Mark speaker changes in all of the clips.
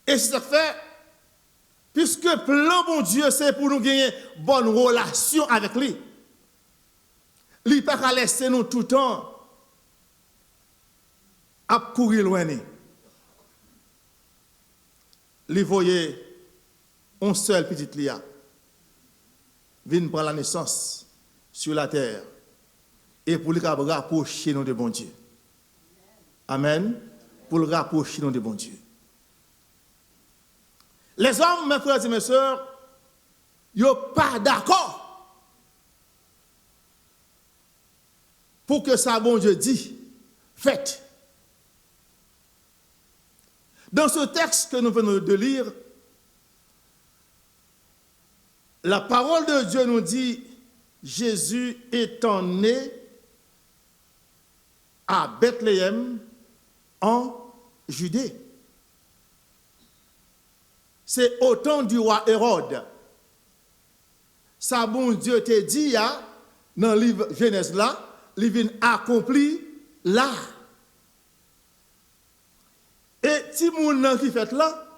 Speaker 1: Et ça fait, puisque plan bon Dieu, c'est pour nous gagner bonne relation avec lui. Il n'a pas laisser nous tout le temps à courir loin. Il voyait un seul petit lia vient prendre la naissance sur la terre et pour le rapprocher nous de bon Dieu. Amen. Pour le rapprocher nous de bon Dieu. Les hommes, mes frères et mes sœurs, ils ne sont pas d'accord pour que ça, bon Dieu dit, faites. Dans ce texte que nous venons de lire, la parole de Dieu nous dit, Jésus étant né à Bethléem en Judée. C'est au temps du roi Hérode. Ça, bon Dieu te dit, dans le livre Genèse là, il vient accompli là. Et ti moun qui fait là,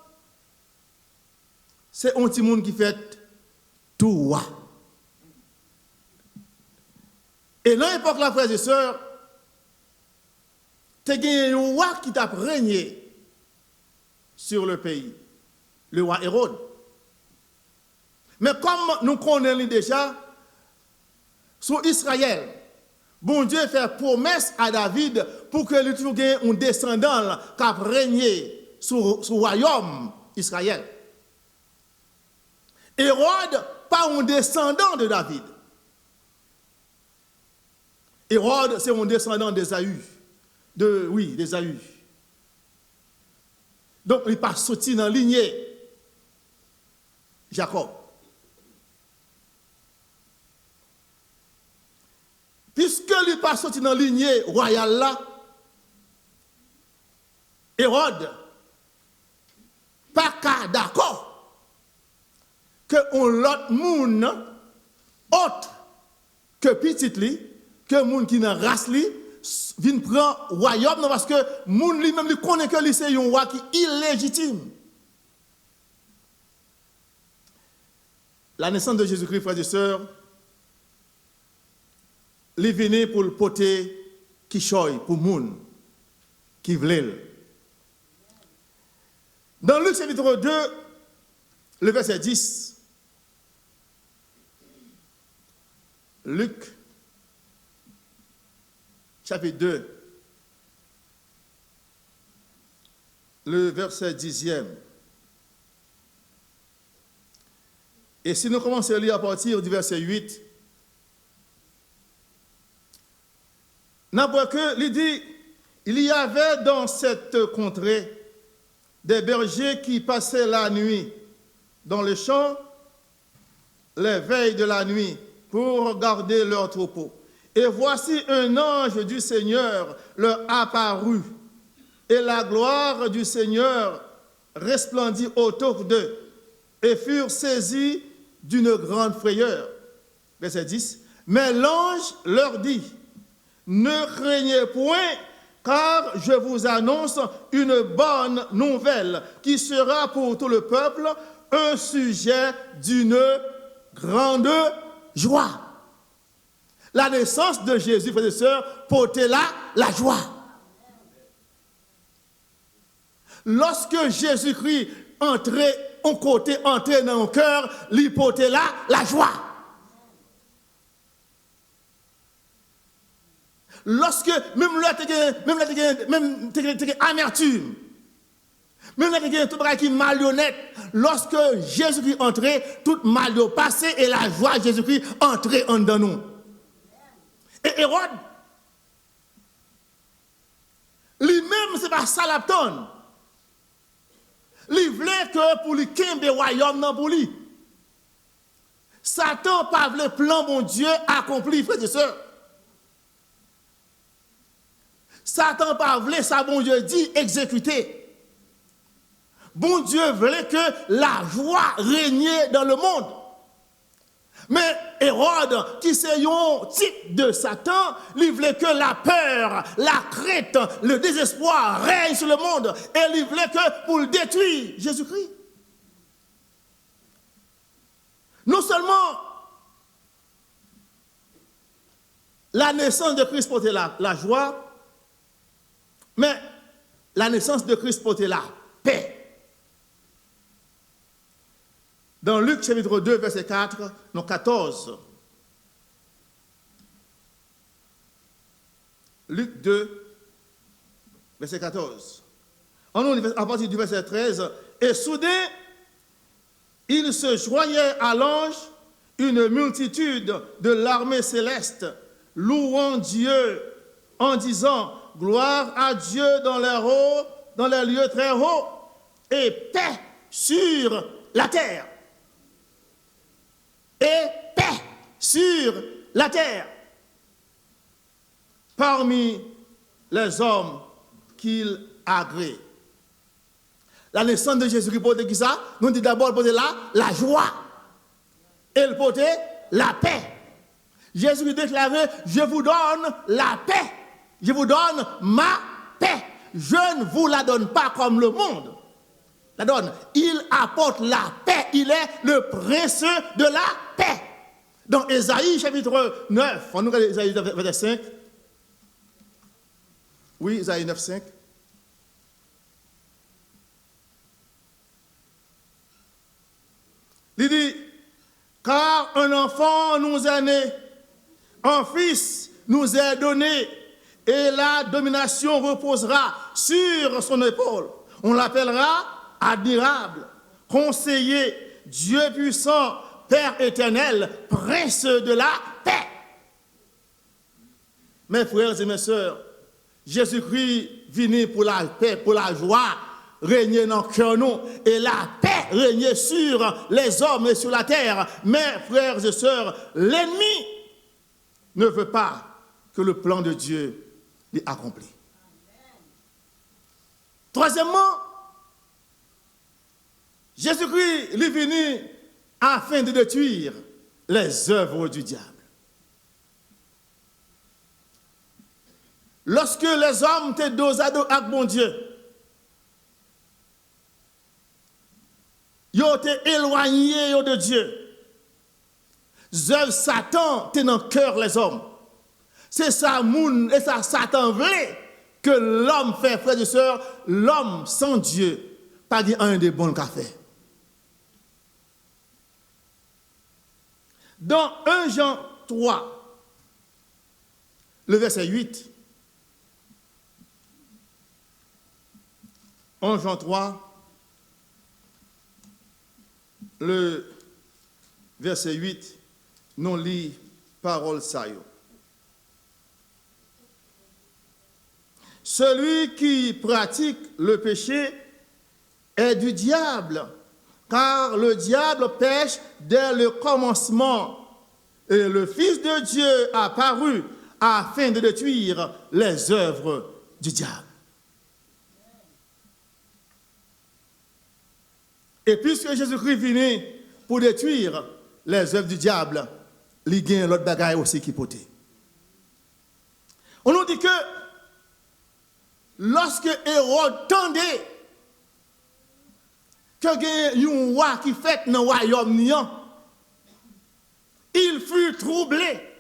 Speaker 1: c'est un ti moun qui fait tout roi. Et dans l'époque là, frères et sœurs, tu as un roi qui t'a régné sur le pays, le roi Hérode. Mais comme nous connaissons déjà, sur Israël, bon Dieu fait promesse à David pour que lui trouve un descendant qui a régné sur le royaume Israël. Hérode, pas un descendant de David. Hérode, c'est un descendant d'Ésaü. D'Ésaü. Donc, il n'est pas sorti dans la lignée Jacob. Puisque il n'est pas sorti dans la lignée royale là, Hérode, pas qu'à d'accord que on l'autre monde autre que petit li, que monde qui dans race li, vient prendre royaume parce que monde lui même lui connaît que lui c'est un roi qui est illégitime. La naissance de Jésus-Christ, frères et sœurs, il venait pour le porter qui choy pour moun qui voulait. Dans Luc chapitre 2, le verset 10, Luc chapitre 2, le verset 10e. Et si nous commençons à lire à partir du verset 8, n'importe que, il dit, il y avait dans cette contrée des bergers qui passaient la nuit dans les champs, les veilles de la nuit, pour garder leurs troupeaux. Et voici un ange du Seigneur leur apparut, et la gloire du Seigneur resplendit autour d'eux, et furent saisis d'une grande frayeur. Verset 10. Mais l'ange leur dit, ne craignez point, car je vous annonce une bonne nouvelle qui sera pour tout le peuple un sujet d'une grande joie. La naissance de Jésus, frères et sœurs, portait là la joie. Lorsque Jésus-Christ entrait en côté, entrait dans le cœur, il portait là la joie. Lorsque, même là, amertume, même là, tout le qui marionnette, lorsque Jésus-Christ entrait, tout mal passé et la joie de Jésus-Christ entrait en dedans nous. Et Hérode, lui-même, c'est pas ça l'abtonne. Il voulait que pour lui qu'il y ait un royaume non pour lui. Satan pas voulu plan bon Dieu accompli, frères et sœurs. Satan pas voulu ça bon Dieu dit exécuter. Bon Dieu voulait que la joie régnait dans le monde. Mais Hérode, qui c'est un type de Satan, il voulait que la peur, la crainte, le désespoir règne sur le monde. Et il voulait que pour le détruire, Jésus-Christ. Non seulement la naissance de Christ portait la joie, mais la naissance de Christ portait la paix. Dans Luc chapitre 2, verset 4, non 14. Luc 2, verset 14. À partir du verset 13. Et soudain, il se joignait à l'ange une multitude de l'armée céleste, louant Dieu en disant « Gloire à Dieu dans les lieux très hauts, et paix sur la terre. » Et paix sur la terre parmi les hommes qu'il agrée. La naissance de Jésus-Christ portait qui ça? Nous dit d'abord il portait la joie. Et il portait la paix. Jésus déclarait, je vous donne la paix. Je vous donne ma paix. Je ne vous la donne pas comme le monde la donne. Il apporte la paix. Il est le prince de la paix. Dans Ésaïe chapitre 9, on nous regarde Ésaïe verset 5. Oui, Ésaïe 9, 5. Il dit, car un enfant nous est né, un fils nous est donné, et la domination reposera sur son épaule. On l'appellera admirable, conseiller, Dieu puissant, Père éternel, prince de la paix. Mes frères et mes sœurs, Jésus-Christ venu pour la paix, pour la joie, régner dans le cœur nous, et la paix régner sur les hommes et sur la terre. Mes frères et sœurs, l'ennemi ne veut pas que le plan de Dieu soit accompli. Troisièmement, Jésus-Christ est venu afin de détruire les œuvres du diable. Lorsque les hommes étaient dos à dos avec mon Dieu, ils ont été éloignés de Dieu. Les œuvres Satan étaient dans le cœur des hommes. C'est ça, moun, et ça, Satan voulait que l'homme fait, frères et sœurs, l'homme sans Dieu, pas dit un des bons cafés. Dans 1 Jean 3, le verset 8, 1 Jean 3, le verset 8, nous lit parole ça. Celui qui pratique le péché est du diable, car le diable pêche dès le commencement. Et le Fils de Dieu a paru afin de détruire les œuvres du diable. Et puisque Jésus-Christ venu pour détruire les œuvres du diable, il y a l'autre bagaille aussi qui pote. On nous dit que lorsque Hérode tendait que y a un roi qui fait dans le royaume, il fut troublé.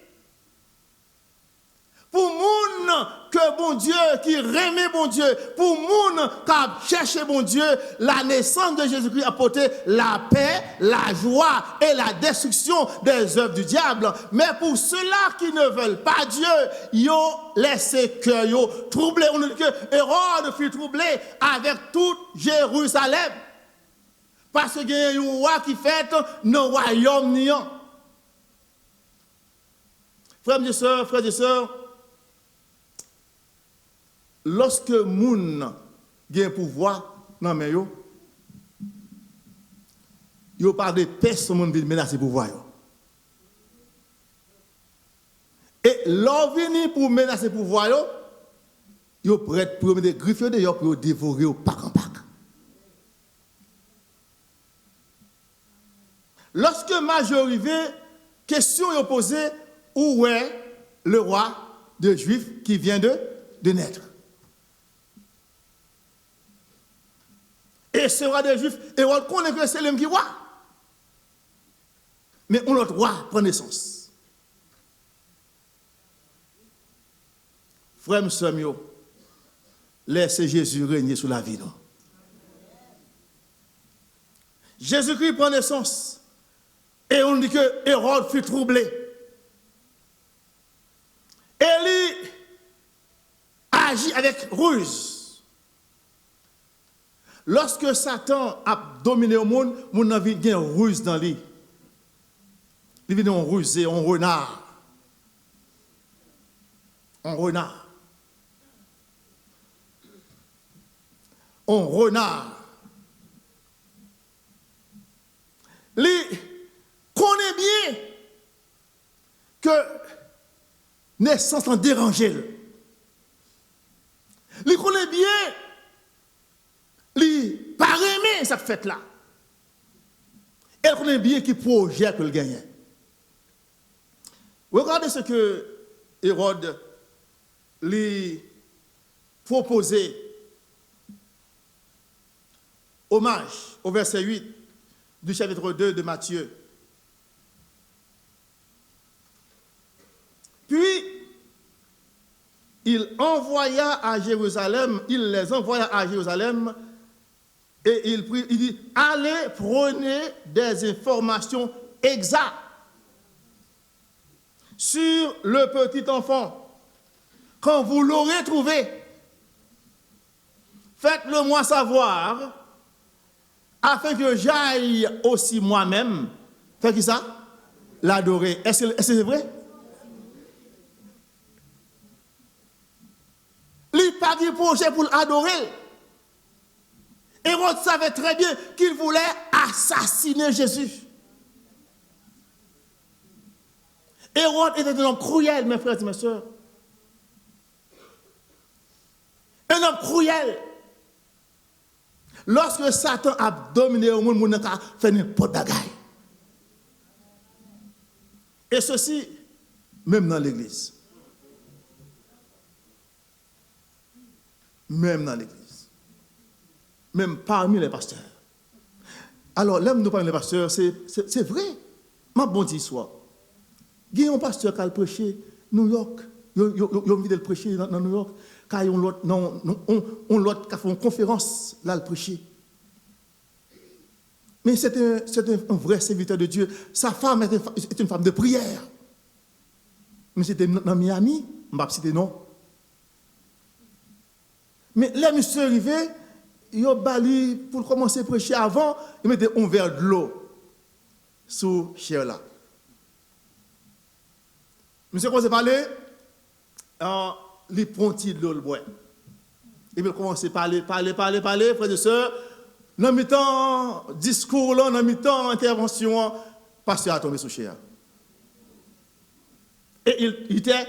Speaker 1: Pour moun que bon Dieu, qui remet bon Dieu, pour moun qui a cherché bon Dieu, la naissance de Jésus-Christ a apporté la paix, la joie et la destruction des œuvres du diable. Mais pour ceux-là qui ne veulent pas Dieu, ils ont laissé cœur troublé. On dit que Hérode fut troublé avec toute Jérusalem. Parce qu'il y a un roi qui fait dans le royaume. Frères et sœurs, lorsque moun a un pouvoir dans les mains, il n'y a pas de personne qui menace le pouvoir. Et l'on vient pour menacer le pouvoir, il est prêt pour mettre des griffes dehors pour dévorer au pack en pack. Lorsque Marie arrivée, question est posée, où est le roi de Juifs qui vient de naître? Et ce roi des Juifs, Hérode connaît que c'est l'homme qui est roi. Mais on l'autre roi prend naissance. Frère Samuel, laissez Jésus régner sur la vie. Non? Jésus-Christ prend naissance. Et on dit que Hérode fut troublé. Élie agit avec ruse. Lorsque Satan a dominé le monde, mon a vu une ruse dans lui. Il vient en rusé, en renard. En renard. En renard. Il connaît bien que naissance en dérangé. Il connaît bien, il pas aimé cette fête-là. Elle connaît bien qui projet que le gagne. Regardez ce que Hérode lui proposait. Hommage au verset 8 du chapitre 2 de Matthieu. Puis, il les envoya à Jérusalem et il dit, allez, prenez des informations exactes sur le petit enfant. Quand vous l'aurez trouvé, faites-le-moi savoir, afin que j'aille aussi moi-même, faire qui ça? L'adorer. Est-ce que c'est vrai? Il n'y a pas de projet pour l'adorer. Hérode savait très bien qu'il voulait assassiner Jésus. Hérode était un homme cruel, mes frères et mes soeurs. Un homme cruel. Lorsque Satan a dominé le monde, il a fait n'importe quoi. Et ceci, même dans l'église. Même dans l'église. Même parmi les pasteurs. Alors, là, nous parlons des pasteurs, c'est vrai. Ma bonne histoire. Il y a un pasteur qui a prêché New York. Il a envie de le prêcher dans New York. Quand on l'autre qui a fait une conférence, là, le prêcher. Mais c'est un vrai serviteur de Dieu. Sa femme est une femme de prière. Mais c'était dans Miami, je ne vais pas citer non. Mais là, monsieur est arrivé, il a bali pour commencer à prêcher avant, il mettait un verre de l'eau sous chair là. Monsieur commence à parler, il prend de l'eau le bois. Il commence à parler, frères et sœurs. Dans mi-temps, discours là, dans mi-temps, intervention, pasteur a tombé sous chair. Et il était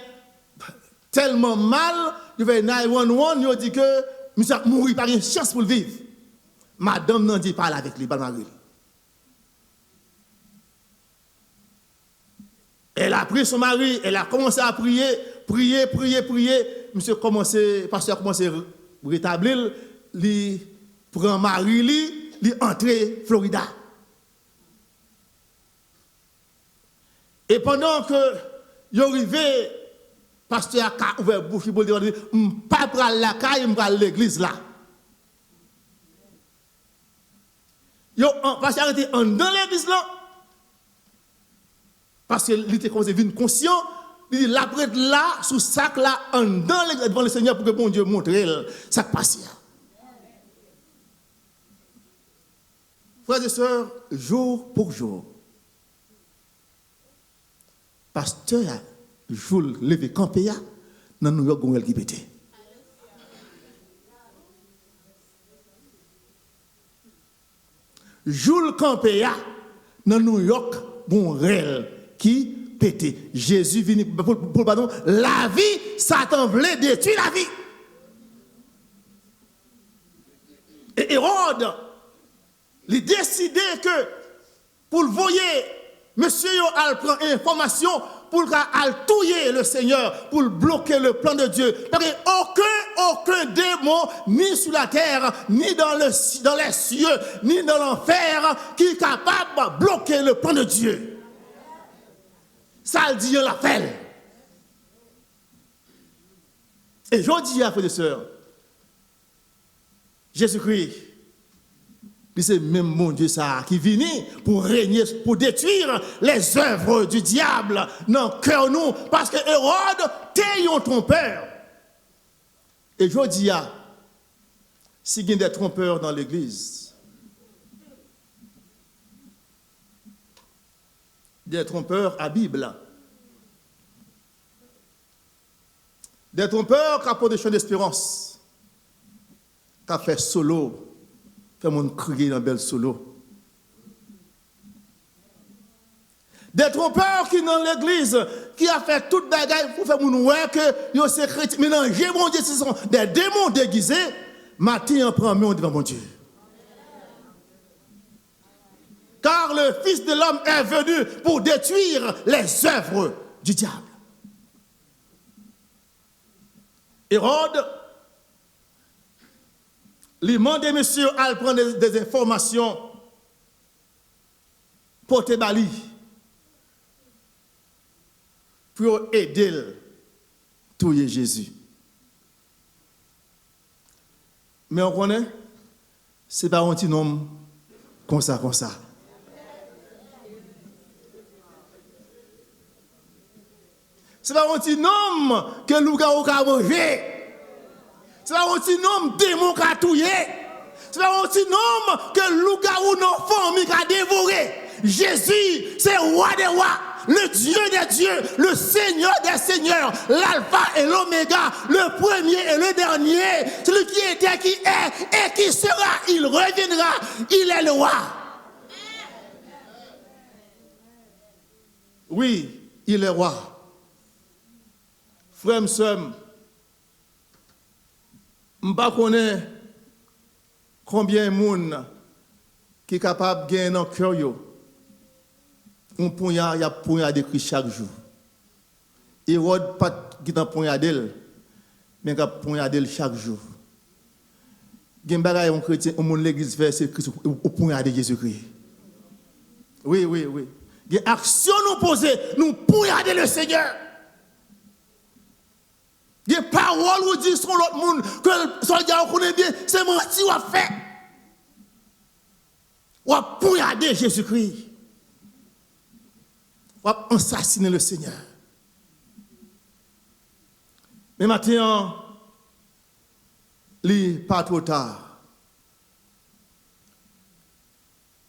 Speaker 1: tellement mal, il avait 911, il a dit que monsieur a mouru par une chance pour le vivre. Madame n'a dit pas avec lui, pas Marie. Elle a pris son mari, elle a commencé à prier. Monsieur pasteur a commencé à rétablir, il prend Marie, il entre Florida. Et pendant que il arrivé, pasteur a ouvert la bouche pour dire, je ne vais pas prendre la caille, je vais aller à l'église là. Pasteur était dans l'église là. Parce qu'il était comme conscient, il dit, la prête là, sous sac là, devant le Seigneur pour que bon Dieu montre ça passe. Frères et sœurs, jour pour jour, pasteur, jour levé campé, dans New York, il qui pétait. Jour campé, dans New York, bon réel qui pétait. Jésus vient pour pardon, la vie, Satan voulait détruire la vie. Et Hérode, il décidait que pour le voyer monsieur a prend information pour touiller le Seigneur, pour bloquer le plan de Dieu. Parce que aucun démon, ni sur la terre, ni dans les cieux, ni dans l'enfer, qui est capable de bloquer le plan de Dieu. Ça le dit, on l'a fait. Et je dis à frères et sœurs, Jésus-Christ, c'est même mon Dieu ça qui vient pour régner, pour détruire les œuvres du diable dans le cœur nous, parce que Hérode t'es un trompeur. Et je dis, s'il y a des trompeurs dans l'église, des trompeurs à Bible, des trompeurs qui apportent des chants d'espérance, qui ont fait solo, fait mon crier dans bel solo. Des trompeurs qui dans l'église, qui a fait toute bagaille pour faire mon ouais que yo c'est chrétien. Mais non, j'ai mon Dieu, ce sont des démons déguisés. Matin en premier devant mon Dieu. Car le Fils de l'homme est venu pour détruire les œuvres du diable. Hérode, lui demande monsieur à prendre des informations pour te bali pour aider à tuer Jésus. Mais on connaît, ce n'est pas un petit homme comme ça. Ce n'est pas un petit homme que Louga a mangé. Ce n'est pas un petit homme démon qui a tué. Ce n'est pas un petit homme que Louga ou nos familles a dévoré. Jésus, c'est roi des rois, le Dieu des dieux, le Seigneur des seigneurs, l'alpha et l'oméga, le premier et le dernier, celui qui était, qui est et qui sera, il reviendra, il est le roi. Oui, il est roi. Frère, sœur, je ne connais pas combien de monde qui est capable de gagner dans le cœur. Un poignard, il y a un poignard d'écrit chaque jour. Hérode, pas qui est un poignard d'elle, mais il y a un poignard d'elle chaque jour. Il y a un bagage un chrétien, au monde l'église fait, c'est au poignard de Jésus-Christ. Oui. Il y a une action nous poser, nous poignarder le Seigneur. Il y a des paroles où dit sur l'autre monde que le soldat connaît bien, c'est menti ou a fait. Ou a poignarder Jésus-Christ. Ou a assassiner le Seigneur. Mais maintenant, il n'est pas trop tard.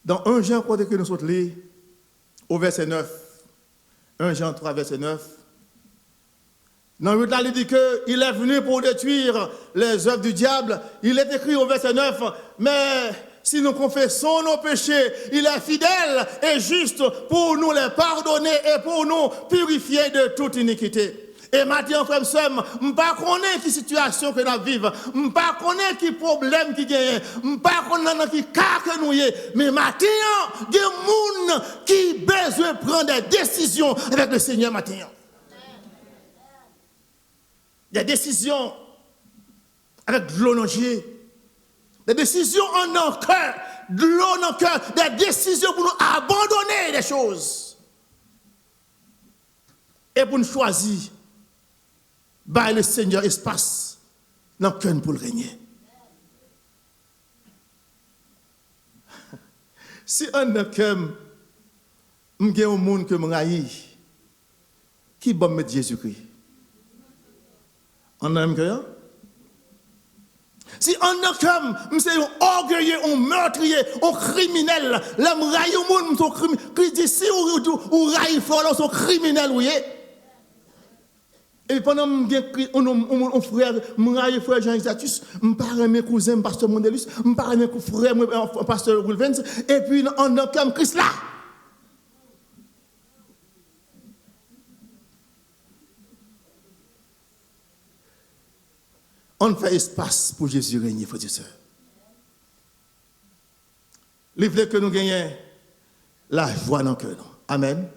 Speaker 1: Dans 1 Jean, quand nous sommes lits, au verset 9, 1 Jean 3, verset 9, dans le il dit qu'il est venu pour détruire les œuvres du diable. Il est écrit au verset 9, mais si nous confessons nos péchés, il est fidèle et juste pour nous les pardonner et pour nous purifier de toute iniquité. Et maintenant, frère, je ne sais pas quelle situation que nous vivons, je ne sais pas quel problème qui gagne, je ne sais pas quel cas que nous avons. Mais maintenant, il y a des gens qui ont besoin de prendre des décisions avec le Seigneur maintenant. Des décisions avec de l'eau dans les yeux, des décisions en nos cœurs, de l'eau dans le cœur, des décisions pour nous abandonner des choses et pour nous choisir par le Seigneur espace dans le cœur pour le régner. Si un de cœur m'gagne au monde que m'aille, qui va mettre Jésus-Christ? On a un cœur. Si on a comme, c'est un orgueilleux, un meurtrier, un criminel, l'homme raille au monde, son criminel, qui dit si ou raille fort, son criminel, oui. Et pendant que mon frère, mon frère Jean-Exatus, mon parent, mes cousins, pasteur Mondelus, mon parent, mes frères, pasteur Wilvens, et puis on a comme Christ là. On fait espace pour Jésus régner, frères et sœurs. Il veut que nous gagnions la joie dans le cœur. Amen.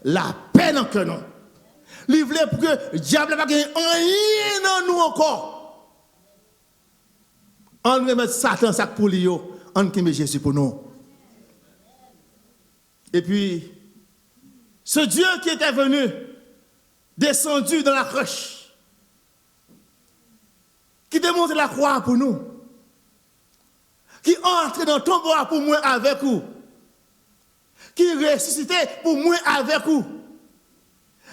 Speaker 1: La paix dans le cœur, non. Il voulait pour que le diable n'a pas gagné rien dans nous encore. On remet Satan sac pour lui, on remet Jésus pour nous. Et puis, ce Dieu qui était venu, descendu dans la crèche, qui démontre la croix pour nous, qui entre dans le tombeau pour moi avec vous, qui ressuscitait pour moi avec vous,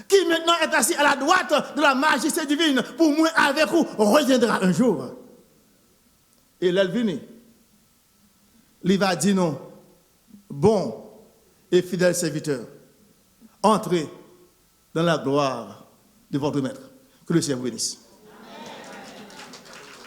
Speaker 1: qui maintenant est assis à la droite de la majesté divine pour moi avec vous, reviendra un jour. Et l'Elvini, il va dire non, bon et fidèle serviteur, entrez dans la gloire de votre maître. Que le Seigneur vous bénisse.